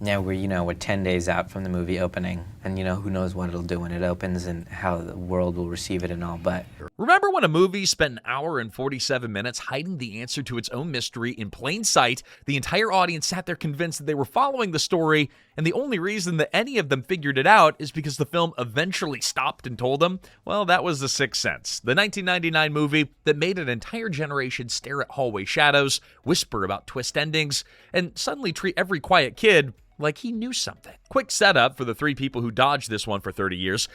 Yeah, we're 10 days out from the movie opening, and, who knows what it'll do when it opens and how the world will receive it and all, but... Remember when a movie spent an hour and 47 minutes hiding the answer to its own mystery in plain sight? The entire audience sat there convinced that they were following the story, and the only reason that any of them figured it out is because the film eventually stopped and told them. Well, that was The Sixth Sense, the 1999 movie that made an entire generation stare at hallway shadows, whisper about twist endings, and suddenly treat every quiet kid like he knew something. Quick setup for the three people who dodged this one for 30 years.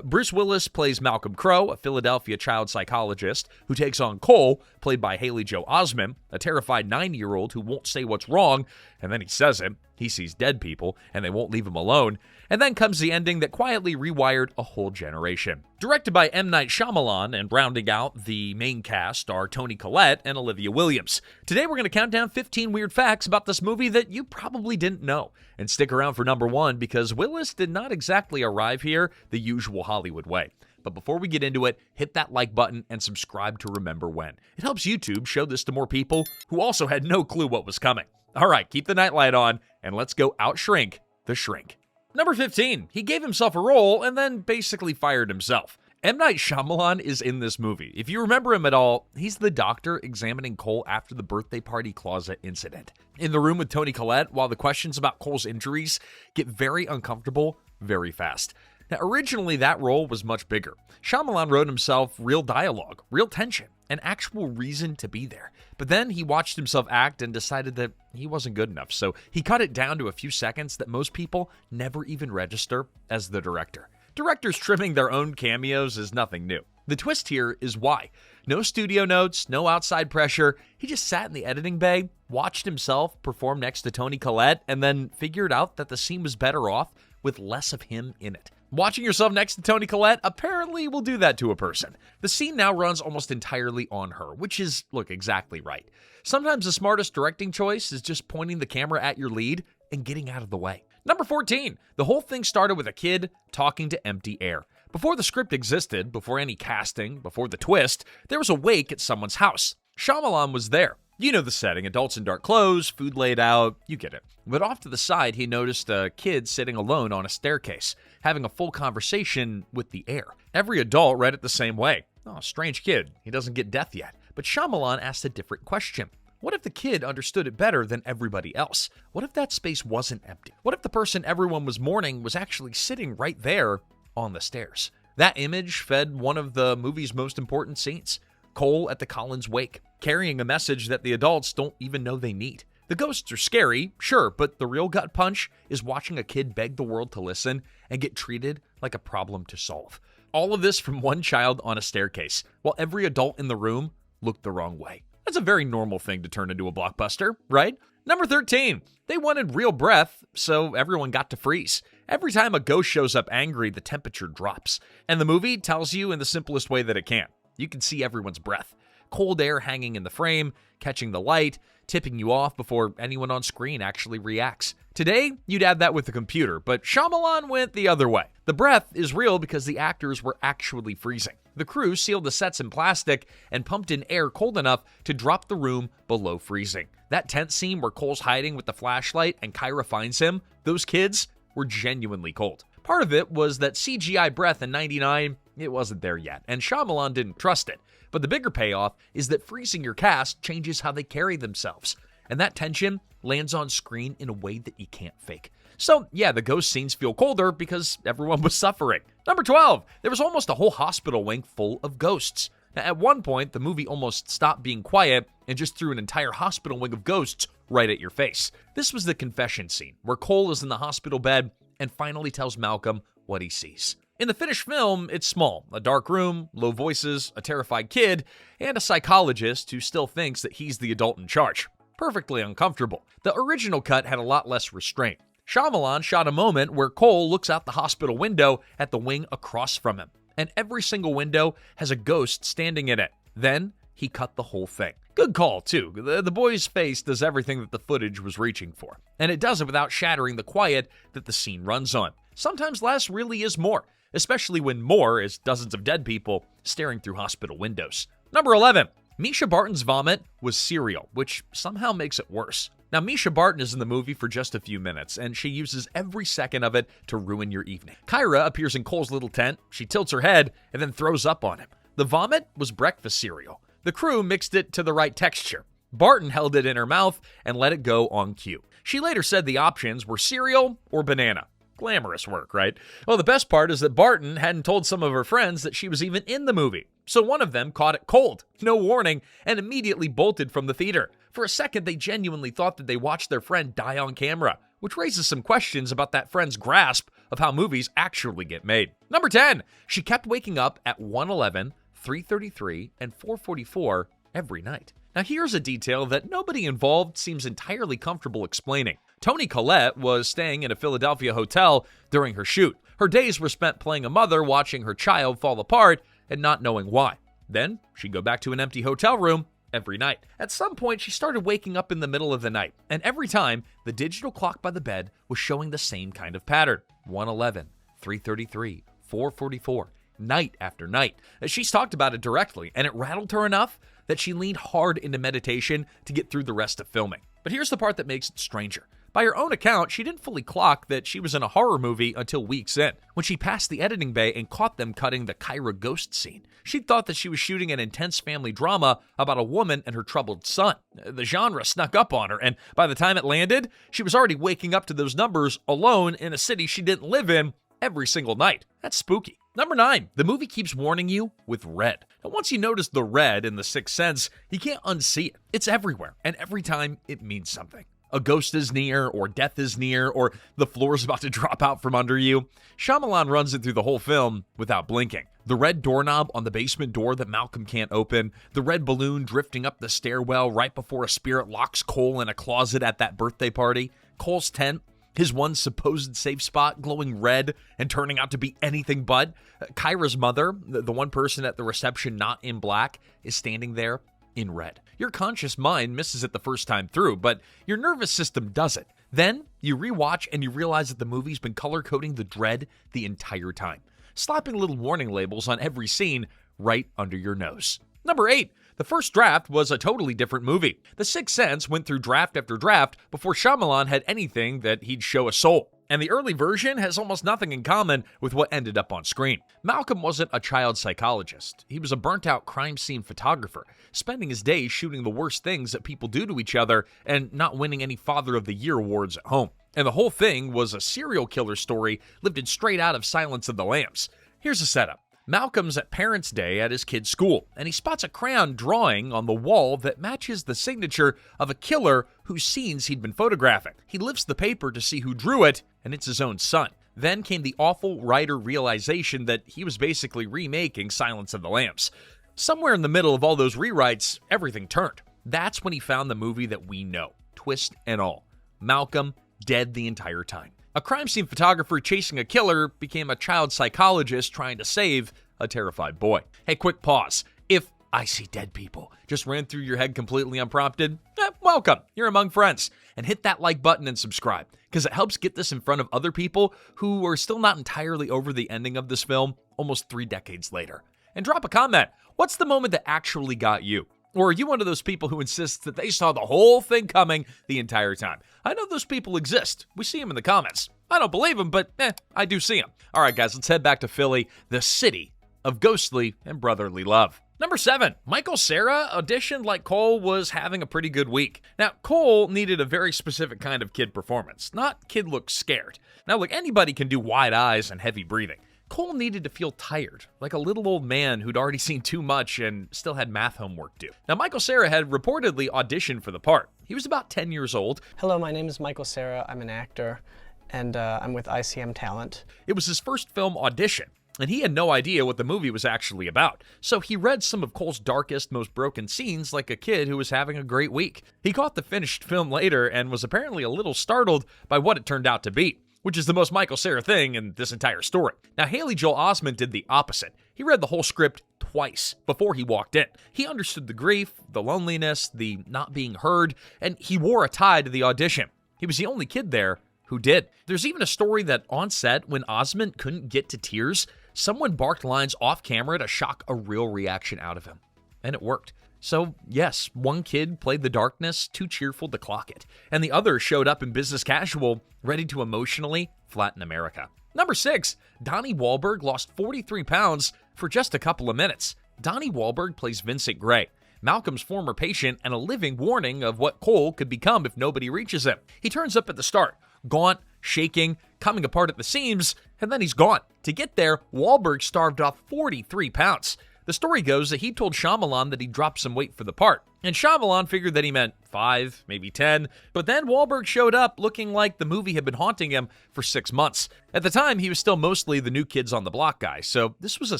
Bruce Willis plays Malcolm Crowe, a Philadelphia child psychologist who takes on Cole, played by Joel Osment, a terrified 9-year-old who won't say what's wrong, and then he says it. He sees dead people, and they won't leave him alone. And then comes the ending that quietly rewired a whole generation. Directed by M. Night Shyamalan, and rounding out the main cast are Toni Collette and Olivia Williams. Today we're going to count down 15 weird facts about this movie that you probably didn't know. And stick around for number 1, because Willis did not exactly arrive here the usual Hollywood way. But before we get into it, hit that like button and subscribe to Remember When. It helps YouTube show this to more people who also had no clue what was coming. All right, keep the nightlight on, and let's go outshrink the shrink. Number 15, he gave himself a role and then basically fired himself. M. Night Shyamalan is in this movie. If you remember him at all, he's the doctor examining Cole after the birthday party closet incident. In the room with Toni Collette, while the questions about Cole's injuries get very uncomfortable very fast. Now, originally that role was much bigger. Shyamalan wrote himself real dialogue, real tension, an actual reason to be there. But then he watched himself act and decided that he wasn't good enough, so he cut it down to a few seconds that most people never even register as the director. Directors trimming their own cameos is nothing new. The twist here is why. No studio notes, no outside pressure. He just sat in the editing bay, watched himself perform next to Toni Collette, and then figured out that the scene was better off with less of him in it. Watching yourself next to Toni Collette apparently will do that to a person. The scene now runs almost entirely on her, which is, look, exactly right. Sometimes the smartest directing choice is just pointing the camera at your lead and getting out of the way. Number 14, the whole thing started with a kid talking to empty air. Before the script existed, before any casting, before the twist, there was a wake at someone's house. Shyamalan was there. You know the setting, adults in dark clothes, food laid out, you get it. But off to the side, he noticed a kid sitting alone on a staircase, having a full conversation with the air. Every adult read it the same way. Oh, strange kid, he doesn't get death yet. But Shyamalan asked a different question. What if the kid understood it better than everybody else? What if that space wasn't empty? What if the person everyone was mourning was actually sitting right there on the stairs? That image fed one of the movie's most important scenes. Cole at the Collins wake, carrying a message that the adults don't even know they need. The ghosts are scary, sure, but the real gut punch is watching a kid beg the world to listen and get treated like a problem to solve. All of this from one child on a staircase, while every adult in the room looked the wrong way. That's a very normal thing to turn into a blockbuster, right? Number 13, they wanted real breath, so everyone got to freeze. Every time a ghost shows up angry, the temperature drops. And the movie tells you in the simplest way that it can. You can see everyone's breath. Cold air hanging in the frame, catching the light, tipping you off before anyone on screen actually reacts. Today, you'd add that with the computer, but Shyamalan went the other way. The breath is real because the actors were actually freezing. The crew sealed the sets in plastic and pumped in air cold enough to drop the room below freezing. That tense scene where Cole's hiding with the flashlight and Kyra finds him, those kids were genuinely cold. Part of it was that CGI breath in 99, it wasn't there yet, and Shyamalan didn't trust it. But the bigger payoff is that freezing your cast changes how they carry themselves, and that tension lands on screen in a way that you can't fake. So yeah, the ghost scenes feel colder because everyone was suffering. Number 12, there was almost a whole hospital wing full of ghosts. Now, at one point, the movie almost stopped being quiet and just threw an entire hospital wing of ghosts right at your face. This was the confession scene, where Cole is in the hospital bed and finally tells Malcolm what he sees. In the finished film, it's small. A dark room, low voices, a terrified kid, and a psychologist who still thinks that he's the adult in charge. Perfectly uncomfortable. The original cut had a lot less restraint. Shyamalan shot a moment where Cole looks out the hospital window at the wing across from him, and every single window has a ghost standing in it. Then he cut the whole thing. Good call, too. The boy's face does everything that the footage was reaching for, and it does it without shattering the quiet that the scene runs on. Sometimes less really is more, especially when more is dozens of dead people staring through hospital windows. Number 11. Mischa Barton's vomit was cereal, which somehow makes it worse. Now, Mischa Barton is in the movie for just a few minutes, and she uses every second of it to ruin your evening. Kyra appears in Cole's little tent, she tilts her head, and then throws up on him. The vomit was breakfast cereal. The crew mixed it to the right texture. Barton held it in her mouth and let it go on cue. She later said the options were cereal or banana. Glamorous work, right? Well, the best part is that Barton hadn't told some of her friends that she was even in the movie. So one of them caught it cold, no warning, and immediately bolted from the theater. For a second, they genuinely thought that they watched their friend die on camera, which raises some questions about that friend's grasp of how movies actually get made. Number 10, she kept waking up at 1:11, 3:33, and 4:44 every night. Now here's a detail that nobody involved seems entirely comfortable explaining. Toni Collette was staying in a Philadelphia hotel during her shoot. Her days were spent playing a mother, watching her child fall apart and not knowing why. Then she'd go back to an empty hotel room every night. At some point, she started waking up in the middle of the night, and every time, the digital clock by the bed was showing the same kind of pattern. 1:11, 3:33, 4:44, night after night. She's talked about it directly, and it rattled her enough that she leaned hard into meditation to get through the rest of filming. But here's the part that makes it stranger. By her own account, she didn't fully clock that she was in a horror movie until weeks in, when she passed the editing bay and caught them cutting the Kyra ghost scene. She thought that she was shooting an intense family drama about a woman and her troubled son. The genre snuck up on her, and by the time it landed, she was already waking up to those numbers alone in a city she didn't live in every single night. That's spooky. Number 9, the movie keeps warning you with red. Now, once you notice the red in The Sixth Sense, you can't unsee it. It's everywhere, and every time it means something. A ghost is near, or death is near, or the floor is about to drop out from under you. Shyamalan runs it through the whole film without blinking. The red doorknob on the basement door that Malcolm can't open, the red balloon drifting up the stairwell right before a spirit locks Cole in a closet at that birthday party, Cole's tent, his one supposed safe spot glowing red and turning out to be anything but. Kyra's mother, the one person at the reception not in black, is standing there in red. Your conscious mind misses it the first time through, but your nervous system doesn't. Then you rewatch and you realize that the movie's been color coding the dread the entire time, slapping little warning labels on every scene right under your nose. Number 8, the first draft was a totally different movie. The Sixth Sense went through draft after draft before Shyamalan had anything that he'd show a soul. And the early version has almost nothing in common with what ended up on screen. Malcolm wasn't a child psychologist. He was a burnt-out crime scene photographer, spending his days shooting the worst things that people do to each other and not winning any Father of the Year awards at home. And the whole thing was a serial killer story lifted straight out of Silence of the Lambs. Here's the setup. Malcolm's at Parents' Day at his kid's school, and he spots a crayon drawing on the wall that matches the signature of a killer whose scenes he'd been photographing. He lifts the paper to see who drew it, and it's his own son. Then came the awful writer realization that he was basically remaking Silence of the Lambs. Somewhere in the middle of all those rewrites, everything turned. That's when he found the movie that we know, twist and all. Malcolm dead the entire time. A crime scene photographer chasing a killer became a child psychologist trying to save a terrified boy. Hey, quick pause. If I see dead people just ran through your head completely unprompted, welcome. You're among friends. And hit that like button and subscribe, because it helps get this in front of other people who are still not entirely over the ending of this film almost 3 decades later. And drop a comment. What's the moment that actually got you? Or are you one of those people who insists that they saw the whole thing coming the entire time? I know those people exist. We see them in the comments. I don't believe them, but I do see them. All right, guys, let's head back to Philly, the city of ghostly and brotherly love. Number 7, Michael Cera auditioned like Cole was having a pretty good week. Now, Cole needed a very specific kind of kid performance, not kid looks scared. Now, look, anybody can do wide eyes and heavy breathing. Cole needed to feel tired, like a little old man who'd already seen too much and still had math homework due. Now, Michael Cera had reportedly auditioned for the part. He was about 10 years old. Hello, my name is Michael Cera. I'm an actor, and I'm with ICM Talent. It was his first film audition, and he had no idea what the movie was actually about. So he read some of Cole's darkest, most broken scenes like a kid who was having a great week. He caught the finished film later and was apparently a little startled by what it turned out to be, which is the most Michael Cera thing in this entire story. Now, Haley Joel Osment did the opposite. He read the whole script twice before he walked in. He understood the grief, the loneliness, the not being heard, and he wore a tie to the audition. He was the only kid there who did. There's even a story that on set, when Osment couldn't get to tears, someone barked lines off camera to shock a real reaction out of him. And it worked. So, yes, one kid played the darkness, too cheerful to clock it, and the other showed up in business casual, ready to emotionally flatten America. Number 6, Donnie Wahlberg lost 43 pounds for just a couple of minutes. Donnie Wahlberg plays Vincent Gray, Malcolm's former patient, and a living warning of what Cole could become if nobody reaches him. He turns up at the start, gaunt, shaking, coming apart at the seams, and then he's gone. To get there, Wahlberg starved off 43 pounds. The story goes that he told Shyamalan that he dropped some weight for the part, and Shyamalan figured that he meant 5, maybe 10, but then Wahlberg showed up looking like the movie had been haunting him for 6 months. At the time, he was still mostly the new kids on the block guy, so this was a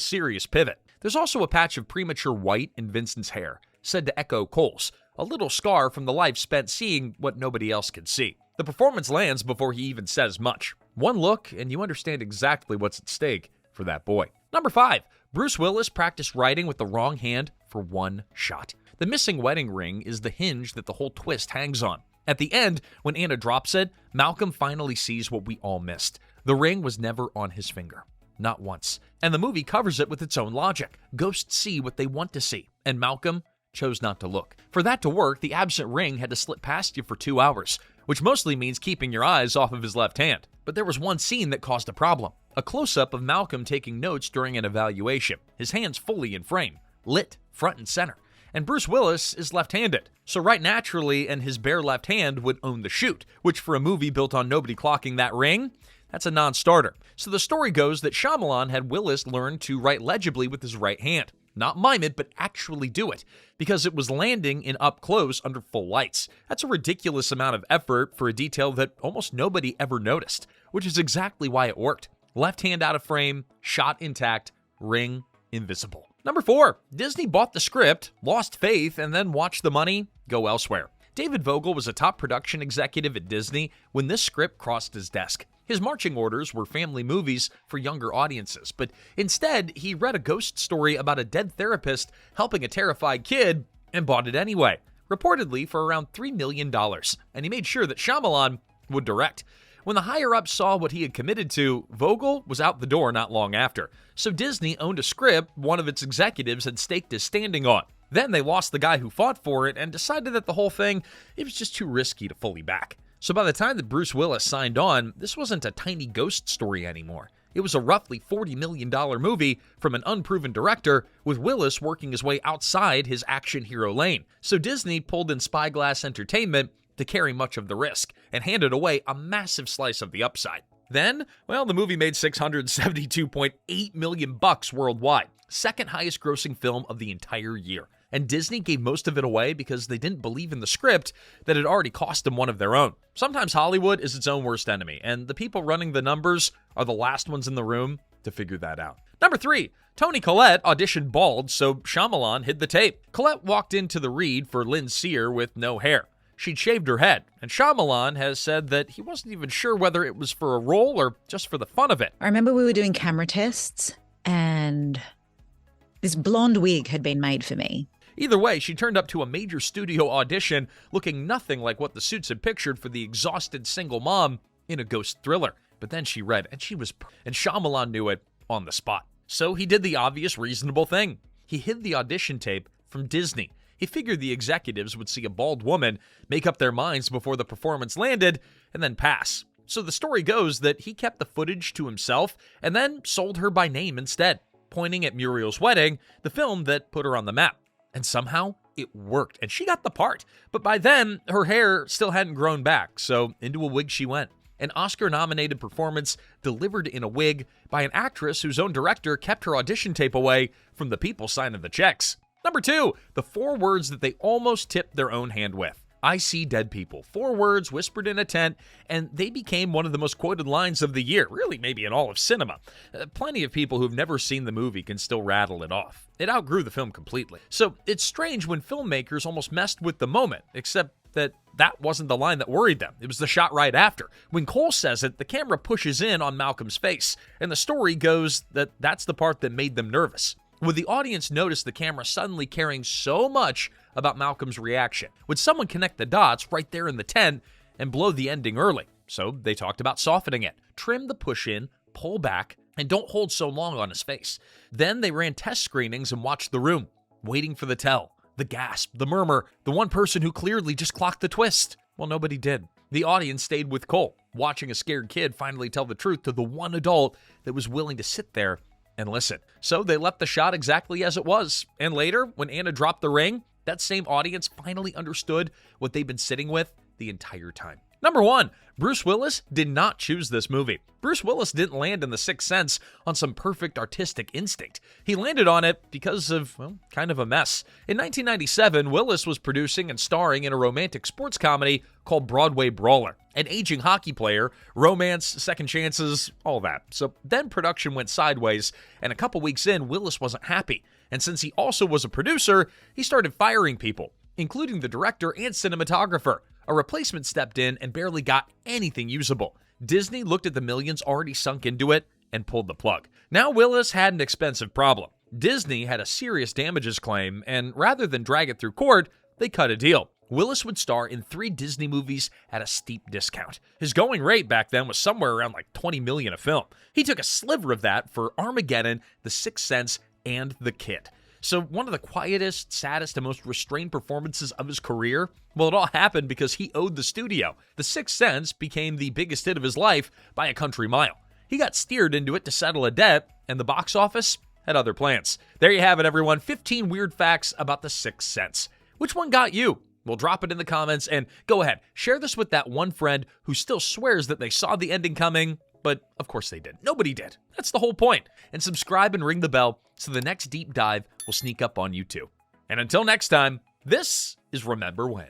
serious pivot. There's also a patch of premature white in Vincent's hair, said to echo Cole's, a little scar from the life spent seeing what nobody else could see. The performance lands before he even says much. One look, and you understand exactly what's at stake for that boy. Number 5, Bruce Willis practiced writing with the wrong hand for one shot. The missing wedding ring is the hinge that the whole twist hangs on. At the end, when Anna drops it, Malcolm finally sees what we all missed. The ring was never on his finger. Not once. And the movie covers it with its own logic. Ghosts see what they want to see, and Malcolm chose not to look. For that to work, the absent ring had to slip past you for 2 hours, which mostly means keeping your eyes off of his left hand. But there was one scene that caused a problem. A close-up of Malcolm taking notes during an evaluation, his hands fully in frame, lit front and center. And Bruce Willis is left-handed, so right naturally and his bare left hand would own the shoot, which for a movie built on nobody clocking that ring, that's a non-starter. So the story goes that Shyamalan had Willis learn to write legibly with his right hand. Not mime it, but actually do it, because it was landing in up close under full lights. That's a ridiculous amount of effort for a detail that almost nobody ever noticed, which is exactly why it worked. Left hand out of frame, shot intact, ring invisible. Number 4, Disney bought the script, lost faith, and then watched the money go elsewhere. David Vogel was a top production executive at Disney when this script crossed his desk. His marching orders were family movies for younger audiences, but instead, he read a ghost story about a dead therapist helping a terrified kid and bought it anyway, reportedly for around $3 million, and he made sure that Shyamalan would direct. When the higher-ups saw what he had committed to, Vogel was out the door not long after, so Disney owned a script one of its executives had staked his standing on. Then they lost the guy who fought for it and decided that the whole thing, it was just too risky to fully back. So by the time that Bruce Willis signed on, this wasn't a tiny ghost story anymore. It was a roughly $40 million movie from an unproven director, with Willis working his way outside his action hero lane. So Disney pulled in Spyglass Entertainment to carry much of the risk and handed away a massive slice of the upside. Then, well, the movie made $672.8 million worldwide, second highest grossing film of the entire year. And Disney gave most of it away because they didn't believe in the script that had already cost them one of their own. Sometimes Hollywood is its own worst enemy, and the people running the numbers are the last ones in the room to figure that out. Number 3, Toni Collette auditioned bald, so Shyamalan hid the tape. Collette walked into the read for Lynn Sear with no hair. She'd shaved her head, and Shyamalan has said that he wasn't even sure whether it was for a role or just for the fun of it. I remember we were doing camera tests, and this blonde wig had been made for me. Either way, she turned up to a major studio audition looking nothing like what the suits had pictured for the exhausted single mom in a ghost thriller. But then she read, and Shyamalan knew it on the spot. So he did the obvious, reasonable thing. He hid the audition tape from Disney. He figured the executives would see a bald woman, make up their minds before the performance landed, and then pass. So the story goes that he kept the footage to himself and then sold her by name instead, pointing at Muriel's Wedding, the film that put her on the map. And somehow, it worked, and she got the part. But by then, her hair still hadn't grown back, so into a wig she went. An Oscar-nominated performance delivered in a wig by an actress whose own director kept her audition tape away from the people signing the checks. Number 2, the 4 words that they almost tipped their own hand with. I see dead people. 4 words whispered in a tent, and they became one of the most quoted lines of the year, really maybe in all of cinema. Plenty of people who've never seen the movie can still rattle it off. It outgrew the film completely. So it's strange when filmmakers almost messed with the moment, except that wasn't the line that worried them. It was the shot right after. When Cole says it, the camera pushes in on Malcolm's face, and the story goes that that's the part that made them nervous. Would the audience notice the camera suddenly caring so much about Malcolm's reaction? Would someone connect the dots right there in the tent and blow the ending early? So they talked about softening it. Trim the push-in, pull back, and don't hold so long on his face. Then they ran test screenings and watched the room, waiting for the tell. the gasp, the murmur, the one person who clearly just clocked the twist. Well, nobody did. The audience stayed with Cole, watching a scared kid finally tell the truth to the one adult that was willing to sit there and listen. So they left the shot exactly as it was. And later, when Anna dropped the ring, that same audience finally understood what they'd been sitting with the entire time. Number 1, Bruce Willis did not choose this movie. Bruce Willis didn't land in The Sixth Sense on some perfect artistic instinct. He landed on it because of, well, kind of a mess. In 1997, Willis was producing and starring in a romantic sports comedy called Broadway Brawler. An aging hockey player, romance, second chances, all that. So then production went sideways, and a couple weeks in, Willis wasn't happy. And since he also was a producer, he started firing people, including the director and cinematographer. A replacement stepped in and barely got anything usable. Disney looked at the millions already sunk into it and pulled the plug. Now Willis had an expensive problem. Disney had a serious damages claim, and rather than drag it through court, they cut a deal. Willis would star in 3 Disney movies at a steep discount. His going rate back then was somewhere around like $20 million a film. He took a sliver of that for Armageddon, The Sixth Sense, and The Kid. So one of the quietest, saddest, and most restrained performances of his career? Well, it all happened because he owed the studio. The Sixth Sense became the biggest hit of his life by a country mile. He got steered into it to settle a debt, and the box office had other plans. There you have it, everyone. 15 weird facts about The Sixth Sense. Which one got you? Well, drop it in the comments, and go ahead, share this with that one friend who still swears that they saw the ending coming, but of course they didn't. Nobody did. That's the whole point. And subscribe and ring the bell so the next deep dive will sneak up on you too. And until next time, this is Remember When.